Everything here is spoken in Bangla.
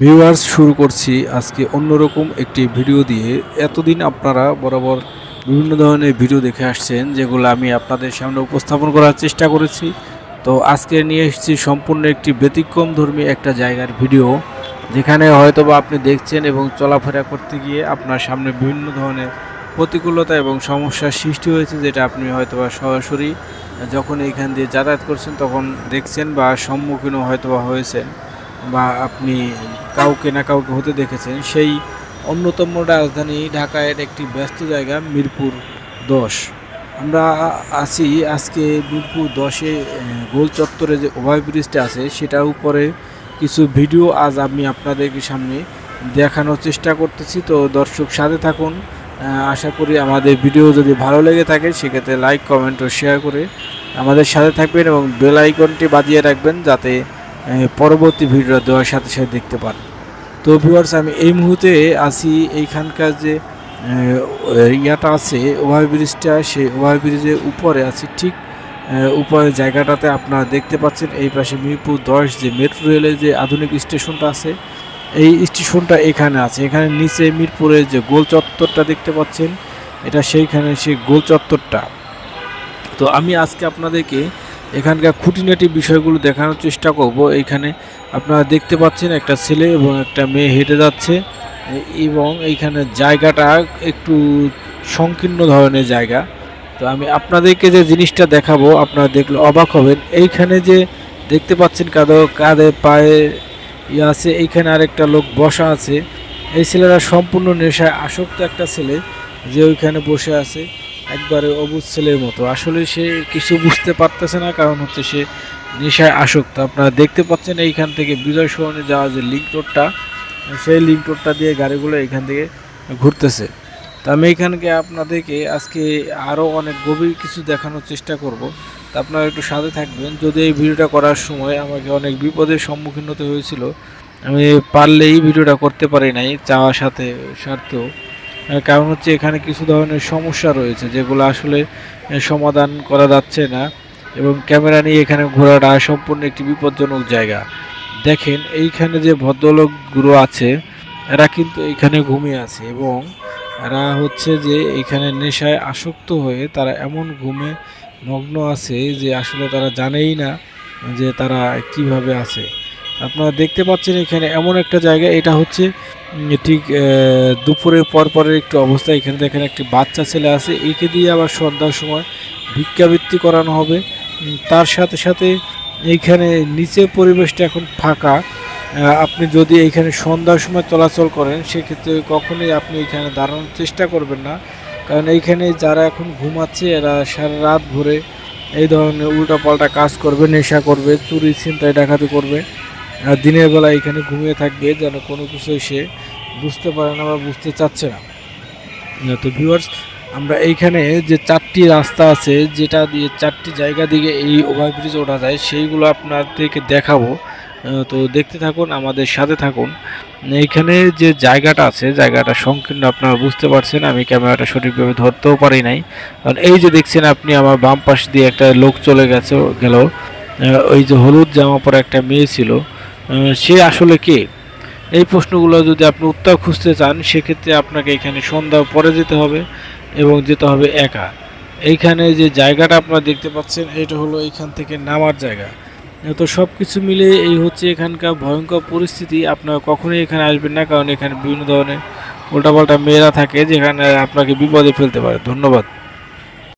ভিউয়ার্স, শুরু করছি আজকে অন্যরকম একটি ভিডিও দিয়ে। এতদিন আপনারা বরাবর বিভিন্ন ধরনের ভিডিও দেখে আসছেন, যেগুলো আমি আপনাদের সামনে উপস্থাপন করার চেষ্টা করেছি। তো আজকে নিয়ে এসেছি সম্পূর্ণ একটি ব্যতিক্রমধর্মী একটা জায়গার ভিডিও, যেখানে হয়তোবা আপনি দেখছেন এবং চলাফেরা করতে গিয়ে আপনার সামনে বিভিন্ন ধরনের প্রতিকূলতা এবং সমস্যার সৃষ্টি হয়েছে, যেটা আপনি হয়তোবা সরাসরি যখন এইখান দিয়ে যাতায়াত করছেন তখন দেখছেন বা সম্মুখীনও হয়তোবা হয়েছেন, বা আপনি কাউকে না কাউকে হতে দেখেছেন। সেই অন্যতম রাজধানী ঢাকার একটি ব্যস্ত জায়গা মিরপুর 10। আমরা আছি আজকে মিরপুর 10-এ গোল চত্বরে যে ওভারব্রিজটা আছে সেটার উপরে কিছু ভিডিও আজ আমি আপনাদেরকে সামনে দেখানোর চেষ্টা করতেছি। তো দর্শক, সাথে থাকুন। আশা করি আমাদের ভিডিও যদি ভালো লেগে থাকে সেক্ষেত্রে লাইক, কমেন্ট ও শেয়ার করে আমাদের সাথে থাকবেন এবং বেল আইকনটি বাজিয়ে রাখবেন, যাতে পরবর্তী ভিডিও দেওয়ার সাথে সাথে দেখতে পান। তো ভিউয়ার্স, আমি এই মুহূর্তে আছি এইখানকার যে ইয়াটা আছে ওভারব্রিজটা, সেই ওভারব্রিজের উপরে আছি। ঠিক উপরের জায়গাটাতে আপনারা দেখতে পাচ্ছেন এই পাশে মিরপুর 10 যে মেট্রো রেলের যে আধুনিক স্টেশনটা আছে, এই স্টেশনটা এখানে আছে। এখানে নিচে মিরপুরের যে গোল চত্বরটা দেখতে পাচ্ছেন, এটা সেইখানে সেই গোল চত্বরটা। তো আমি আজকে আপনাদেরকে এখানকার খুঁটিনাটি বিষয়গুলো দেখানোর চেষ্টা করব। এইখানে আপনারা দেখতে পাচ্ছেন একটা ছেলে এবং একটা মেয়ে হেঁটে যাচ্ছে, এবং এইখানে জায়গাটা একটু সংকীর্ণ ধরনের জায়গা। তো আমি আপনাদেরকে যে জিনিসটা দেখাবো আপনারা দেখলে অবাক হবেন। এইখানে যে দেখতে পাচ্ছেন কাঁধে পায়ে আছে, এইখানে আরেকটা লোক বসা আছে। এই ছেলেরা সম্পূর্ণ নেশায় আসক্ত একটা ছেলে, যে ওইখানে বসে আছে একবারে অবুঝ ছেলের মতো। আসলে সে কিছু বুঝতে পারতেছে না, কারণ হচ্ছে সে নেশায় আসক্ত। আপনারা দেখতে পাচ্ছেন এইখান থেকে বিজয় সরণে যাওয়া যে লিঙ্ক রোডটা, সেই লিঙ্ক রোডটা দিয়ে গাড়িগুলো এইখান থেকে ঘুরতেছে। তো আমি এইখানকে আপনাদেরকে আজকে আরও অনেক গভীর কিছু দেখানোর চেষ্টা করব। তা আপনারা একটু সাথে থাকবেন। যদি এই ভিডিওটা করার সময় আমাকে অনেক বিপদের সম্মুখীন হতে হয়েছিল, আমি পারলেই ভিডিওটা করতে পারি নাই চাওয়ার সাথে স্বার্থেও। কারণ হচ্ছে এখানে কিছু ধরনের সমস্যা রয়েছে যেগুলো আসলে সমাধান করা যাচ্ছে না, এবং ক্যামেরা নিয়ে এখানে ঘোরাটা সম্পূর্ণ একটি বিপজ্জনক জায়গা। দেখেন এইখানে যে ভদ্রলোকগুলো আছে, এরা কিন্তু এইখানে ঘুমিয়ে আছে, এবং এরা হচ্ছে যে এইখানে নেশায় আসক্ত হয়ে তারা এমন ঘুমে মগ্ন আছে যে আসলে তারা জানেই না যে তারা কিভাবে আছে। আপনারা দেখতে পাচ্ছেন এখানে এমন একটা জায়গা, এটা হচ্ছে ঠিক দুপুরের পরের একটু অবস্থা। এখানে দেখেন একটি বাচ্চা ছেলে আছে, একে দিয়ে আবার সন্ধ্যার সময় ভিক্ষাবৃত্তি করানো হবে। তার সাথে সাথে এইখানে নিচের পরিবেশটা এখন ফাঁকা। আপনি যদি এইখানে সন্ধ্যার সময় চলাচল করেন সেক্ষেত্রে কখনোই আপনি এখানে দাঁড়ানোর চেষ্টা করবেন না, কারণ এইখানে যারা এখন ঘুমাচ্ছে এরা সারা রাত ভরে এই ধরনের উল্টাপাল্টা কাজ করবে, নেশা করবে, চুরি ছিনতাই ডাকাতি করবে, আর দিনের বেলা এখানে ঘুমিয়ে থাকবে, যেন কোনো কিছুই সে বুঝতে পারে না বা বুঝতে চাচ্ছে না। তো ভিউয়ার্স, আমরা এইখানে যে 4টি রাস্তা আছে, যেটা দিয়ে 4টি জায়গা দিকে এই ওভারব্রিজ ওঠা যায়, সেইগুলো আপনাদেরকে দেখাবো। তো দেখতে থাকুন, আমাদের সাথে থাকুন। এইখানে যে জায়গাটা আছে, জায়গাটা সংকীর্ণ আপনারা বুঝতে পারছেন। আমি ক্যামেরাটা সঠিকভাবে ধরতেও পারি নাই, কারণ এই যে দেখছেন আপনি, আমার বাম পাশ দিয়ে একটা লোক চলে গেল। ওই যে হলুদ জামা পরা একটা মেয়ে ছিল, সে আসলে কে? এই প্রশ্নগুলো যদি আপনি উত্তর খুঁজতে চান সেক্ষেত্রে আপনাকে এখানে সন্ধ্যা পরে যেতে হবে, এবং যেতে হবে একা। এইখানে যে জায়গাটা আপনারা দেখতে পাচ্ছেন, এটা হলো এইখান থেকে নামার জায়গা। তো সব কিছু মিলে এই হচ্ছে এখানকার ভয়ঙ্কর পরিস্থিতি। আপনারা কখনোই এখানে আসবেন না, কারণ এখানে বিভিন্ন ধরনের উল্টাপাল্টা মেয়েরা থাকে, যেখানে আপনাকে বিপদে ফেলতে পারে। ধন্যবাদ।